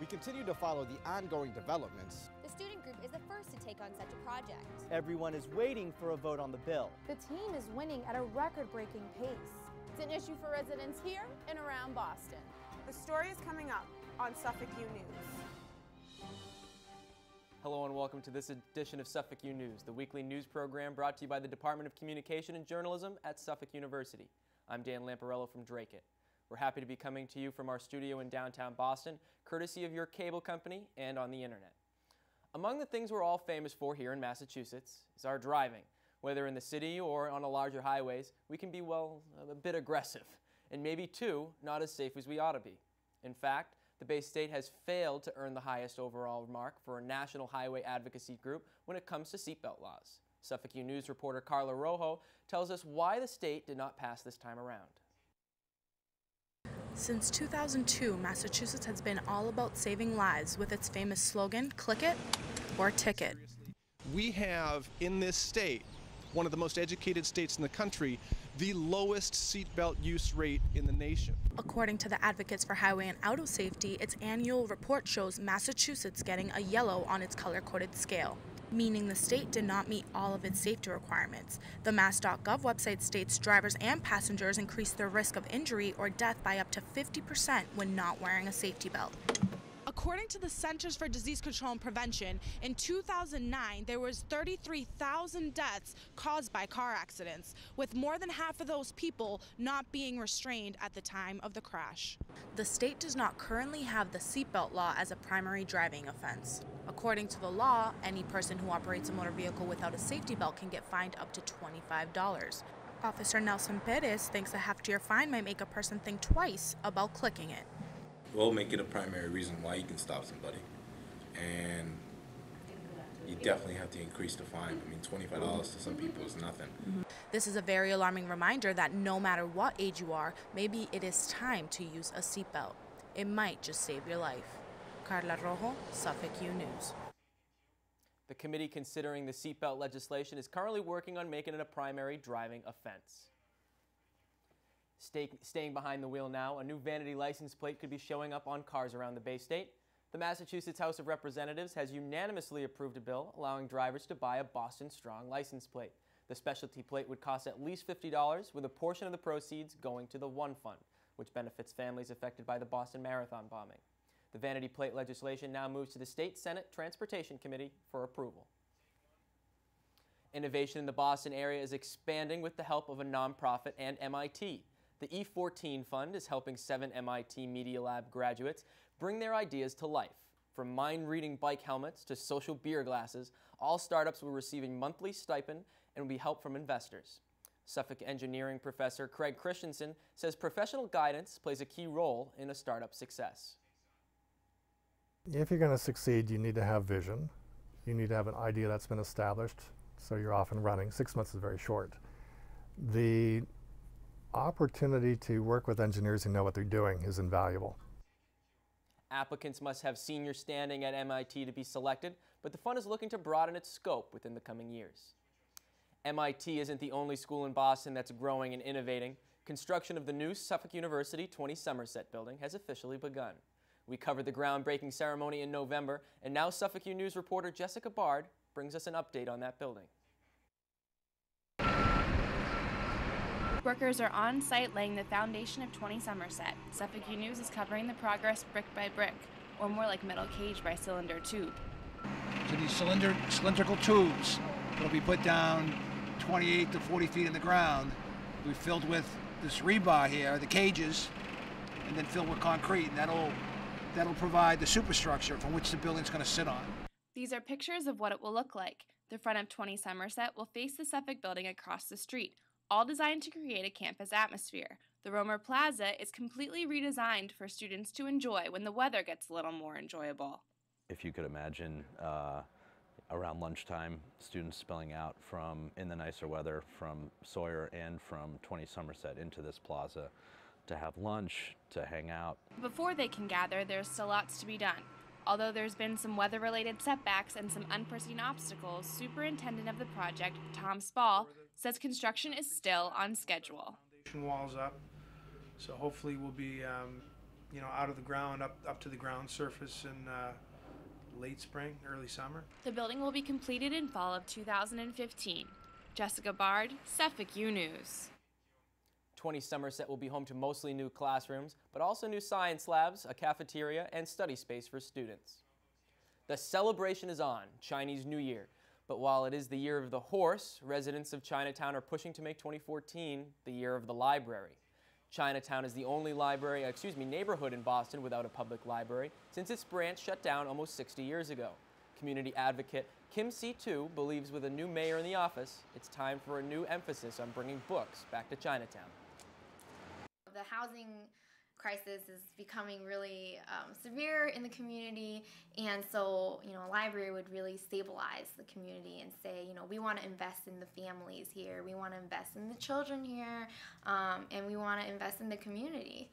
We continue to follow the ongoing developments. The student group is the first to take on such a project. Everyone is waiting for a vote on the bill. The team is winning at a record-breaking pace. It's an issue for residents here and around Boston. The story is coming up on Suffolk U News. Hello and welcome to this edition of Suffolk U News, the weekly news program brought to you by the Department of Communication and Journalism at Suffolk University. I'm Dan Lamparello from Drake It. We're happy to be coming to you from our studio in downtown Boston, courtesy of your cable company and on the internet. Among the things we're all famous for here in Massachusetts is our driving. Whether in the city or on a larger highways, we can be, well, a bit aggressive, and maybe, too, not as safe as we ought to be. In fact, the Bay State has failed to earn the highest overall mark for a national highway advocacy group when it comes to seatbelt laws. Suffolk U News reporter Carla Rojo tells us why the state did not pass this time around. Since 2002, Massachusetts has been all about saving lives with its famous slogan, click it or ticket. We have in this state, one of the most educated states in the country, the lowest seatbelt use rate in the nation. According to the Advocates for Highway and Auto Safety, its annual report shows Massachusetts getting a yellow on its color-coded scale, meaning the state did not meet all of its safety requirements. The mass.gov website states drivers and passengers increase their risk of injury or death by up to 50% when not wearing a safety belt. According to the Centers for Disease Control and Prevention, in 2009, there was 33,000 deaths caused by car accidents, with more than half of those people not being restrained at the time of the crash. The state does not currently have the seatbelt law as a primary driving offense. According to the law, any person who operates a motor vehicle without a safety belt can get fined up to $25. Officer Nelson Perez thinks a heftier fine might make a person think twice about clicking it. We'll make it a primary reason why you can stop somebody, and you definitely have to increase the fine. I mean, $25 to some people is nothing. This is a very alarming reminder that no matter what age you are, maybe it is time to use a seatbelt. It might just save your life. Carla Rojo, Suffolk U News. The committee considering the seatbelt legislation is currently working on making it a primary driving offense. Staying behind the wheel now, a new vanity license plate could be showing up on cars around the Bay State. The Massachusetts House of Representatives has unanimously approved a bill allowing drivers to buy a Boston Strong license plate. The specialty plate would cost at least $50, with a portion of the proceeds going to the One Fund, which benefits families affected by the Boston Marathon bombing. The vanity plate legislation now moves to the State Senate Transportation Committee for approval. Innovation in the Boston area is expanding with the help of a nonprofit and MIT. The E14 Fund is helping 7 MIT Media Lab graduates bring their ideas to life. From mind-reading bike helmets to social beer glasses, all startups will receive a monthly stipend and will be help from investors. Suffolk engineering professor Craig Christensen says professional guidance plays a key role in a startup success. If you're going to succeed, you need to have vision. You need to have an idea that's been established, so you're off and running. 6 months is very short. The opportunity to work with engineers who know what they're doing is invaluable. Applicants must have senior standing at MIT to be selected, but the fund is looking to broaden its scope within the coming years. MIT isn't the only school in Boston that's growing and innovating. Construction of the new Suffolk University 20 Somerset building has officially begun. We covered the groundbreaking ceremony in November, and now Suffolk U News reporter Jessica Bard brings us an update on that building. Workers are on site laying the foundation of 20 Somerset. Suffolk U News is covering the progress brick by brick, or more like metal cage by cylinder tube. So these cylindrical tubes will be put down 28 to 40 feet in the ground. We've filled with this rebar here, the cages, and then filled with concrete, and that'll provide the superstructure from which the building's going to sit on. These are pictures of what it will look like. The front of 20 Somerset will face the Suffolk building across the street, all designed to create a campus atmosphere. The Romer Plaza is completely redesigned for students to enjoy when the weather gets a little more enjoyable. If you could imagine around lunchtime, students spilling out from, in the nicer weather, from Sawyer and from 20 Somerset into this plaza to have lunch, to hang out. Before they can gather, there's still lots to be done. Although there's been some weather-related setbacks and some unforeseen obstacles, superintendent of the project, Tom Spall, says construction is still on schedule. Foundation walls up, so hopefully we'll be out of the ground, up to the ground surface in late spring, early summer. The building will be completed in fall of 2015. Jessica Bard, Suffolk U News. 20 Somerset will be home to mostly new classrooms, but also new science labs, a cafeteria, and study space for students. The celebration is on, Chinese New Year. But while it is the year of the horse, residents of Chinatown are pushing to make 2014 the year of the library. Chinatown is the only neighborhood in Boston without a public library since its branch shut down almost 60 years ago. Community advocate Kim Si-tu believes with a new mayor in the office, it's time for a new emphasis on bringing books back to Chinatown. The housing crisis is becoming really severe in the community, and so a library would really stabilize the community and say, we want to invest in the families here, we want to invest in the children here, and we want to invest in the community.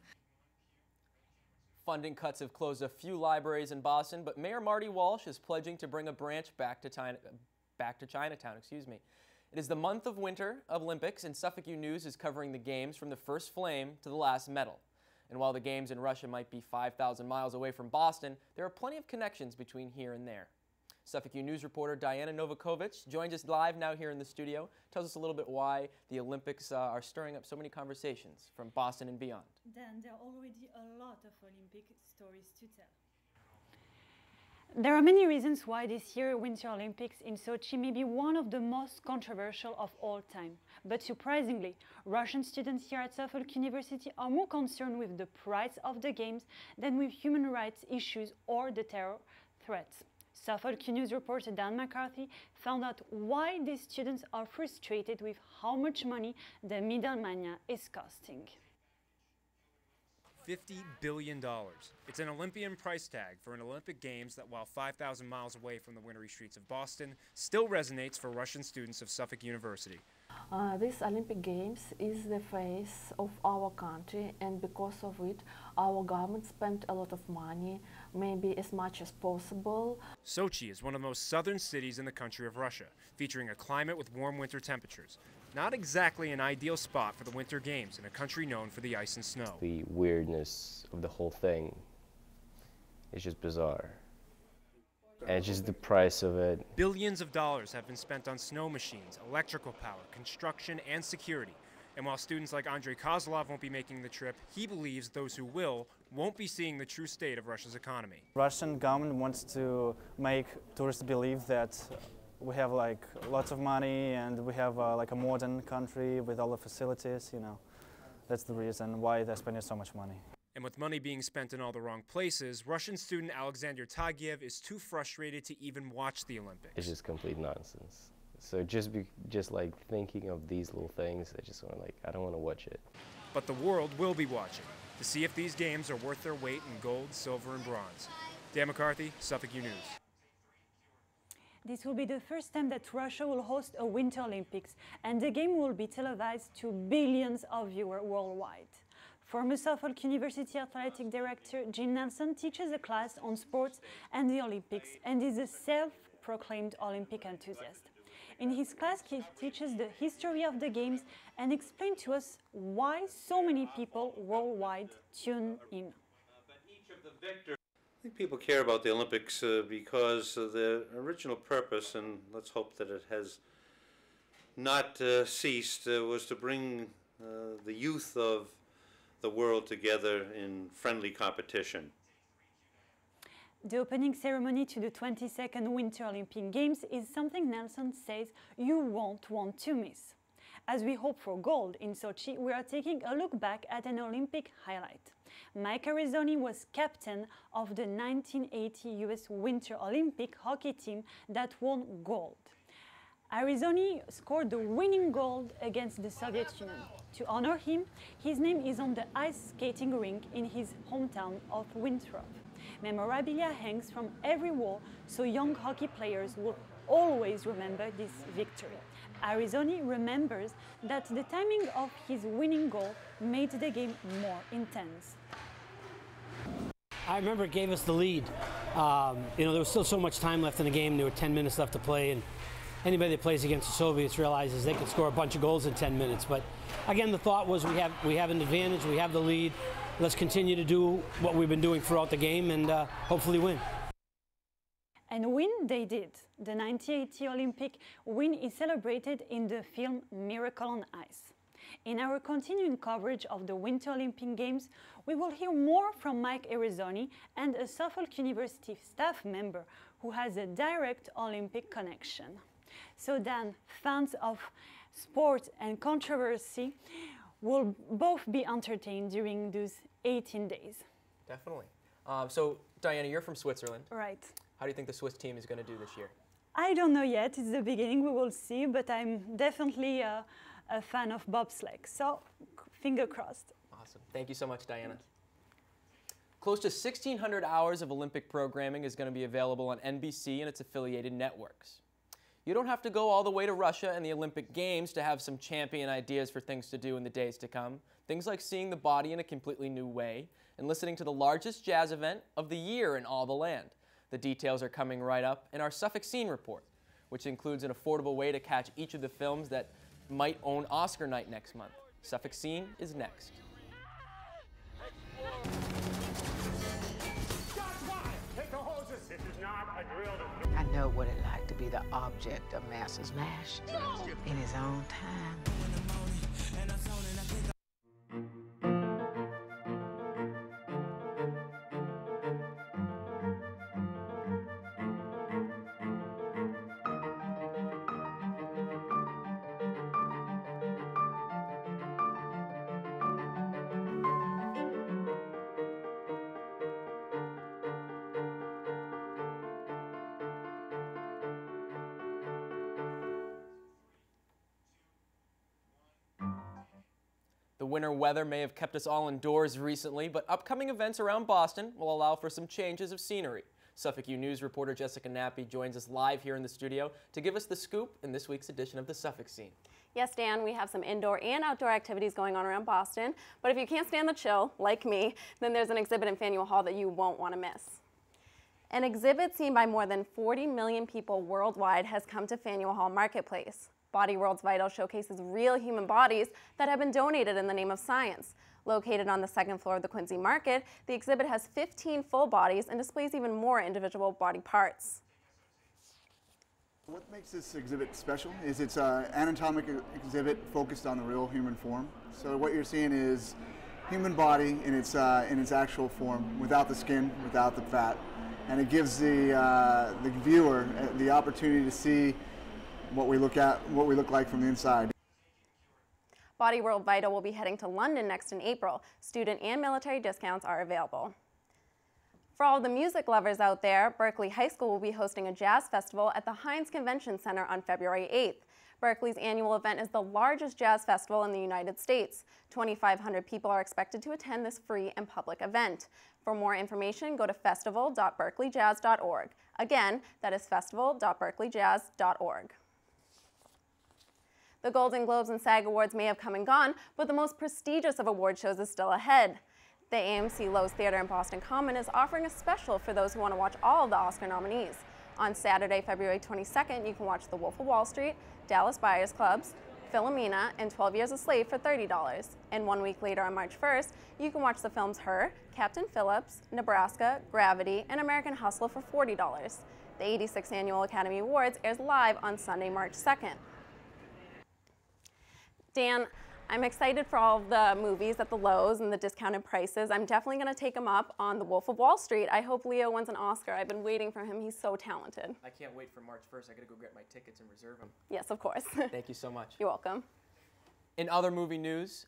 Funding cuts have closed a few libraries in Boston, but Mayor Marty Walsh is pledging to bring a branch back to Chinatown. It is the month of Winter Olympics, and Suffolk U News is covering the games from the first flame to the last medal. And while the games in Russia might be 5,000 miles away from Boston, there are plenty of connections between here and there. Suffolk U News reporter Diana Novakovic joins us live now here in the studio, tells us a little bit why the Olympics are stirring up so many conversations from Boston and beyond. Dan, there are already a lot of Olympic stories to tell. There are many reasons why this year Winter Olympics in Sochi may be one of the most controversial of all time. But surprisingly, Russian students here at Suffolk University are more concerned with the price of the games than with human rights issues or the terror threats. Suffolk News reporter Dan McCarthy found out why these students are frustrated with how much money the middlemania is costing. $50 billion. It's an Olympian price tag for an Olympic Games that, while 5,000 miles away from the wintry streets of Boston, still resonates for Russian students of Suffolk University. This Olympic Games is the face of our country, and because of it, our government spent a lot of money, maybe as much as possible. Sochi is one of the most southern cities in the country of Russia, featuring a climate with warm winter temperatures. Not exactly an ideal spot for the Winter Games in a country known for the ice and snow. The weirdness of the whole thing is just bizarre. And just the price of it. Billions of dollars have been spent on snow machines, electrical power, construction, and security. And while students like Andrei Kozlov won't be making the trip, he believes those who will won't be seeing the true state of Russia's economy. Russian government wants to make tourists believe that we have lots of money and we have a modern country with all the facilities, That's the reason why they're spending so much money. And with money being spent in all the wrong places, Russian student Alexander Tagiev is too frustrated to even watch the Olympics. It's just complete nonsense. So just thinking of these little things, I just want I don't want to watch it. But the world will be watching to see if these games are worth their weight in gold, silver, and bronze. Dan McCarthy, Suffolk U News. This will be the first time that Russia will host a Winter Olympics, and the game will be televised to billions of viewers worldwide. Former Suffolk University Athletic Director Jean Nelson teaches a class on sports and the Olympics and is a self-proclaimed Olympic enthusiast. In his class, he teaches the history of the Games and explains to us why so many people worldwide tune in. I think people care about the Olympics because the original purpose, and let's hope that it has not ceased, was to bring the youth of the world together in friendly competition. The opening ceremony to the 22nd Winter Olympic Games is something Nelson says you won't want to miss. As we hope for gold in Sochi, we are taking a look back at an Olympic highlight. Mike Arizoni was captain of the 1980 US Winter Olympic hockey team that won gold. Arizoni scored the winning goal against the Soviet Union. To honor him, his name is on the ice skating rink in his hometown of Winthrop. Memorabilia hangs from every wall, so young hockey players will always remember this victory. Arizoni remembers that the timing of his winning goal made the game more intense. I remember it gave us the lead. There was still so much time left in the game. There were 10 minutes left to play, and anybody that plays against the Soviets realizes they can score a bunch of goals in 10 minutes. But again, the thought was we have an advantage, we have the lead. let's continue to do what we've been doing throughout the game and hopefully win. And win they did. The 1980 Olympic win is celebrated in the film Miracle on Ice. In our continuing coverage of the Winter Olympic Games, we will hear more from Mike Arizoni and a Suffolk University staff member who has a direct Olympic connection. So Dan, fans of sport and controversy will both be entertained during those 18 days. Definitely. So Diana, you're from Switzerland. Right. How do you think the Swiss team is going to do this year? I don't know yet, it's the beginning, we will see, but I'm definitely a fan of bobsleigh, so finger crossed. Awesome. Thank you so much, Diana. Close to 1,600 hours of Olympic programming is going to be available on NBC and its affiliated networks. You don't have to go all the way to Russia and the Olympic Games to have some champion ideas for things to do in the days to come. Things like seeing the body in a completely new way and listening to the largest jazz event of the year in all the land. The details are coming right up in our Suffolk Scene report, which includes an affordable way to catch each of the films that might own Oscar night next month. Suffolk Scene is next. I know what it's like to be the object of Master's lash in his own time. The winter weather may have kept us all indoors recently, but upcoming events around Boston will allow for some changes of scenery. Suffolk U News reporter Jessica Nappy joins us live here in the studio to give us the scoop in this week's edition of the Suffolk Scene. Yes, Dan, we have some indoor and outdoor activities going on around Boston, but if you can't stand the chill, like me, then there's an exhibit in Faneuil Hall that you won't want to miss. An exhibit seen by more than 40 million people worldwide has come to Faneuil Hall Marketplace. Body World's Vital showcases real human bodies that have been donated in the name of science. Located on the second floor of the Quincy Market, the exhibit has 15 full bodies and displays even more individual body parts. What makes this exhibit special is it's an anatomic exhibit focused on the real human form. So what you're seeing is human body in its actual form, without the skin, without the fat, and it gives the viewer the opportunity to see what we look like from the inside. Body World Vital will be heading to London next in April. Student and military discounts are available. For all the music lovers out there, Berkeley High School will be hosting a jazz festival at the Heinz Convention Center on February 8th. Berkeley's annual event is the largest jazz festival in the United States. 2,500 people are expected to attend this free and public event. For more information, go to festival.berkeleyjazz.org. Again, that is festival.berkeleyjazz.org. The Golden Globes and SAG Awards may have come and gone, but the most prestigious of award shows is still ahead. The AMC Lowe's Theater in Boston Common is offering a special for those who want to watch all of the Oscar nominees. On Saturday, February 22nd, you can watch The Wolf of Wall Street, Dallas Buyers Clubs, Philomena, and 12 Years a Slave for $30. And 1 week later on March 1st, you can watch the films Her, Captain Phillips, Nebraska, Gravity, and American Hustler for $40. The 86th Annual Academy Awards airs live on Sunday, March 2nd. Dan, I'm excited for all of the movies at the Lowe's and the discounted prices. I'm definitely going to take him up on The Wolf of Wall Street. I hope Leo wins an Oscar. I've been waiting for him. He's so talented. I can't wait for March 1st. I got to go get my tickets and reserve them. Yes, of course. Thank you so much. You're welcome. In other movie news,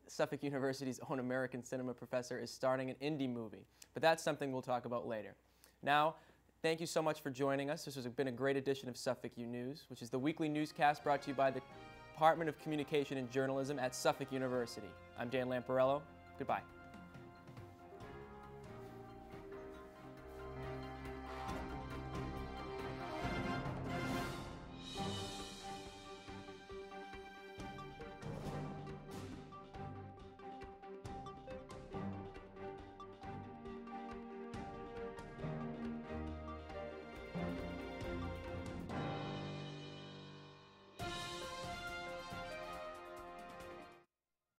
Suffolk University's own American cinema professor is starting an indie movie, but that's something we'll talk about later. Now, thank you so much for joining us. This has been a great edition of Suffolk U News, which is the weekly newscast brought to you by the Department of Communication and Journalism at Suffolk University. I'm Dan Lamparello. Goodbye.